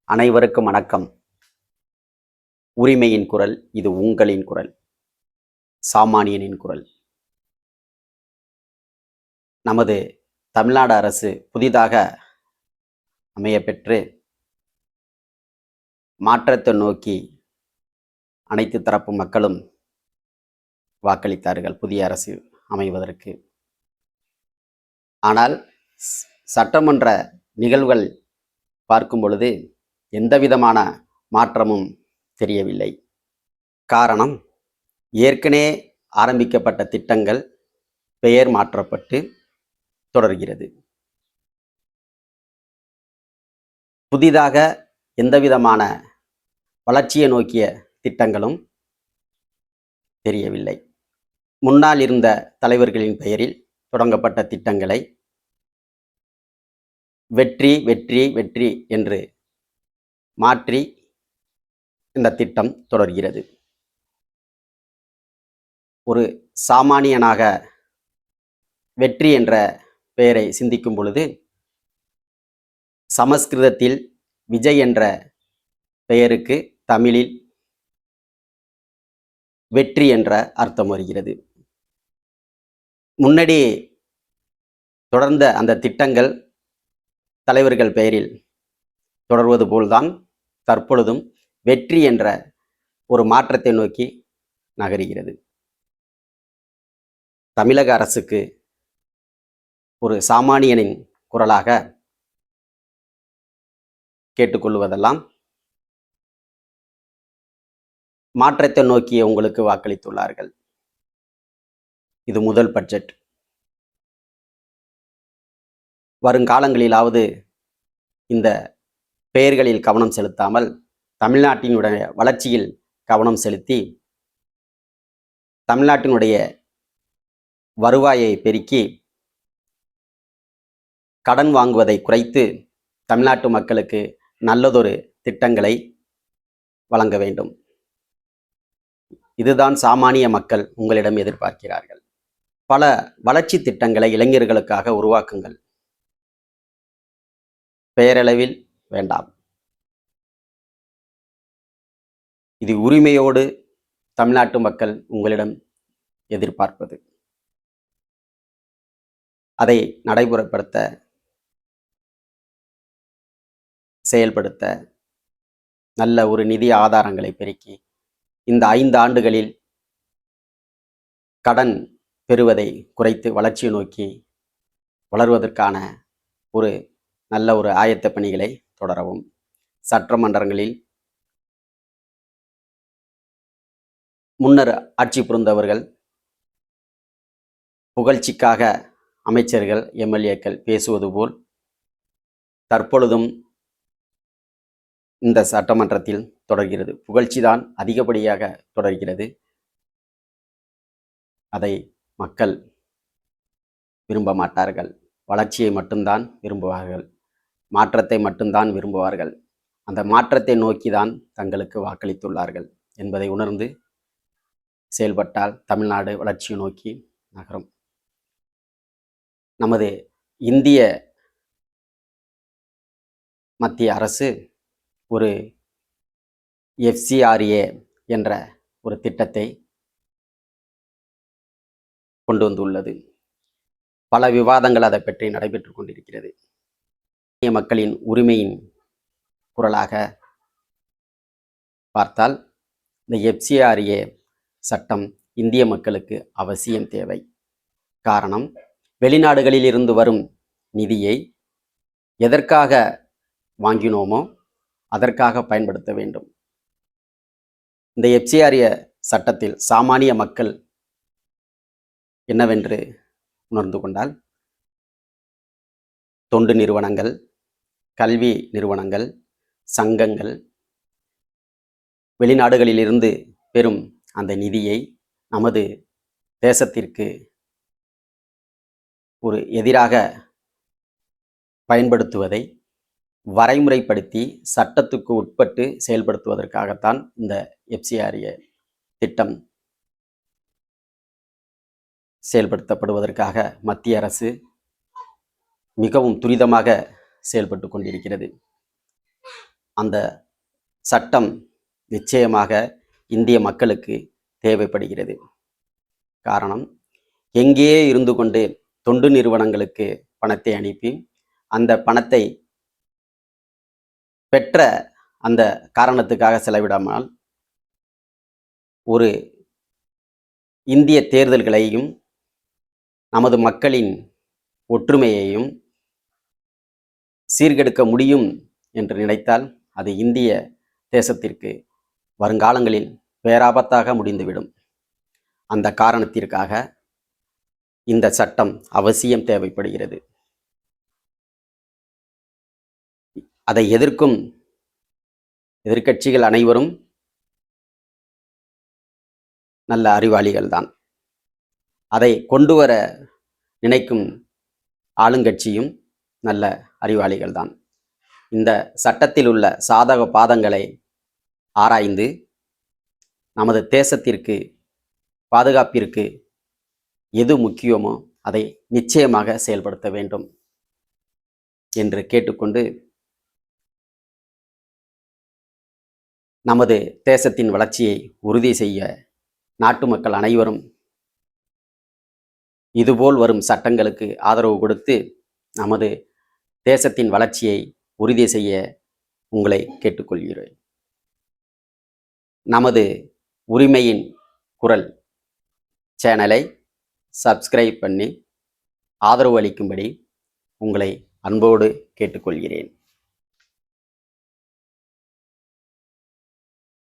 அனைவருக்கும் வணக்கம். உரிமையின் குரல், இது உங்களின் குரல், சாமானியனின் குரல். நமது தமிழ்நாடு அரசு புதிதாக அமையப்பெற்று மாற்றத்தை நோக்கி அனைத்து தரப்பு மக்களும் வாக்களித்தார்கள் புதிய அரசு அமைவதற்கு. ஆனால் சட்டமன்ற நிகழ்வுகள் பார்க்கும் பொழுது எந்த விதமான மாற்றமும் தெரியவில்லை. காரணம், ஏற்கனவே ஆரம்பிக்கப்பட்ட திட்டங்கள் பெயர் மாற்றப்பட்டு தொடர்கிறது. புதிதாக எந்தவிதமான வளர்ச்சியை நோக்கிய திட்டங்களும் தெரியவில்லை. முன்னால் இருந்த தலைவர்களின் பெயரில் தொடங்கப்பட்ட திட்டங்களை வெற்றி வெற்றி வெற்றி என்று மாற்றி இந்த திட்டம் தொடர்கிறது. ஒரு சாமானியனாக வெற்றி என்ற பெயரை சிந்திக்கும் பொழுது சமஸ்கிருதத்தில் விஜய் என்ற பெயருக்கு தமிழில் வெற்றி என்ற அர்த்தம் வருகிறது. முன்னாடி தொடர்ந்த அந்த திட்டங்கள் தலைவர்கள் பெயரில் தொடர்வது போல்தான் தற்பொழுதும் வெற்றி என்ற ஒரு மாற்றத்தை நோக்கி நகர்கிறது. தமிழக அரசுக்கு ஒரு சாமானியனின் குரலாக கேட்டுக்கொள்வதெல்லாம், மாற்றத்தை நோக்கி உங்களுக்கு வாக்களித்துள்ளார்கள். இது முதல் பட்ஜெட். வருங்காலங்களிலாவது இந்த பெயர்களில் கவனம் செலுத்தாமல் தமிழ்நாட்டினுடைய வளர்ச்சியில் கவனம் செலுத்தி தமிழ்நாட்டினுடைய வருவாயை பெருக்கி கடன் வாங்குவதை குறைத்து தமிழ்நாட்டு மக்களுக்கு நல்லதொரு திட்டங்களை வழங்க வேண்டும். இதுதான் சாமானிய மக்கள் உங்களிடம் எதிர்பார்க்கிறார்கள். பல வளர்ச்சி திட்டங்களை இளைஞர்களுக்காக உருவாக்குங்கள். பெயரளவில் வேண்டாம். இது உரிமையோடு தமிழ்நாட்டு மக்கள் உங்களிடம் எதிர்பார்ப்பது. அதை நடைமுறைப்படுத்த, செயல்படுத்த நல்ல ஒரு நிதி ஆதாரங்களை பெருக்கி இந்த 5 ஆண்டுகளில் கடன் பெறுவதை குறைத்து வளர்ச்சியை நோக்கி வளர்வதற்கான ஒரு நல்ல ஒரு ஆயத்த பணிகளை தொடரவும். சட்டமன்றங்களில் முன்னர் ஆட்சி புரிந்தவர்கள் புகழ்ச்சிக்காக அமைச்சர்கள், எம்எல்ஏக்கள் பேசுவது போல் தற்பொழுதும் இந்த சட்டமன்றத்தில் தொடர்கிறது. புகழ்ச்சிதான் அதிகப்படியாக தொடர்கிறது. அதை மக்கள் விரும்ப மாட்டார்கள். வளர்ச்சியை மட்டும்தான் விரும்புவார்கள், மாற்றத்தை மட்டும்தான் விரும்புவார்கள். அந்த மாற்றத்தை நோக்கிதான் தங்களுக்கு வாக்களித்துள்ளார்கள் என்பதை உணர்ந்து செயல்பட்டால் தமிழ்நாடு வளர்ச்சியை நோக்கி நகரும். நமது இந்திய மத்திய அரசு ஒரு FCRA என்ற ஒரு திட்டத்தை கொண்டு வந்துள்ளது. பல விவாதங்கள் அதை பற்றி நடைபெற்று கொண்டிருக்கிறது. இந்திய மக்களின் உரிமையின் குரலாக பார்த்தால் இந்த FCRA சட்டம் இந்திய மக்களுக்கு அவசியம் தேவை. காரணம், வெளிநாடுகளில் இருந்து வரும் நிதியை எதற்காக வாங்கினோமோ அதற்காக பயன்படுத்த வேண்டும். இந்த FCRA சட்டத்தில் சாமானிய மக்கள் என்னவென்று உணர்ந்து கொண்டால், தொண்டு நிறுவனங்கள், கல்வி நிறுவனங்கள், சங்கங்கள் வெளிநாடுகளிலிருந்து பெறும் அந்த நிதியை நமது தேசத்திற்கு ஒரு எதிராக பயன்படுத்துவதை வரைமுறைப்படுத்தி சட்டத்துக்கு உட்பட்டு செயல்படுத்துவதற்காகத்தான் இந்த FCRA திட்டம் செயல்படுத்தப்படுவதற்காக மத்திய அரசு மிகவும் துரிதமாக செயல்பட்டு கொண்டிருக்கிறது. அந்த சட்டம் நிச்சயமாக இந்திய மக்களுக்கு தேவைப்படுகிறது. காரணம், எங்கேயே இருந்து கொண்டு தொண்டு நிறுவனங்களுக்கு பணத்தை அனுப்பி அந்த பணத்தை பெற்ற அந்த காரணத்துக்காக செலவிடாமல் ஒரு இந்திய தேர்தல்களையும் நமது மக்களின் ஒற்றுமையையும் சீர்கெடுக்க முடியும் என்று நினைத்தால் அது இந்திய தேசத்திற்கு வருங்காலங்களில் பேராபத்தாக முடிந்துவிடும். அந்த காரணத்திற்காக இந்த சட்டம் அவசியம் தேவைப்படுகிறது. அதை எதிர்க்கும் எதிர்க்கட்சிகள் அனைவரும் நல்ல அறிவாளிகள் தான். அதை கொண்டு வர நினைக்கும் ஆளுங்கட்சியும் நல்ல அறிவாளிகள் தான். இந்த சட்டத்தில் உள்ள சாதக பாதங்களை ஆராய்ந்து நமது தேசத்திற்கு பாதுகாப்பிற்கு எது முக்கியமோ அதை நிச்சயமாக செயல்படுத்த வேண்டும் என்று கேட்டுக்கொண்டு, நமது தேசத்தின் வளர்ச்சியை உறுதி செய்ய நாட்டு மக்கள் அனைவரும் இதுபோல் வரும் சட்டங்களுக்கு ஆதரவு கொடுத்து நமது தேசத்தின் வளர்ச்சியை உறுதி செய்ய உங்களை கேட்டுக்கொள்கிறேன். நமது உரிமையின் குரல் சேனலை சப்ஸ்கிரைப் பண்ணி ஆதரவு அளிக்கும்படி உங்களை அன்போடு கேட்டுக்கொள்கிறேன்.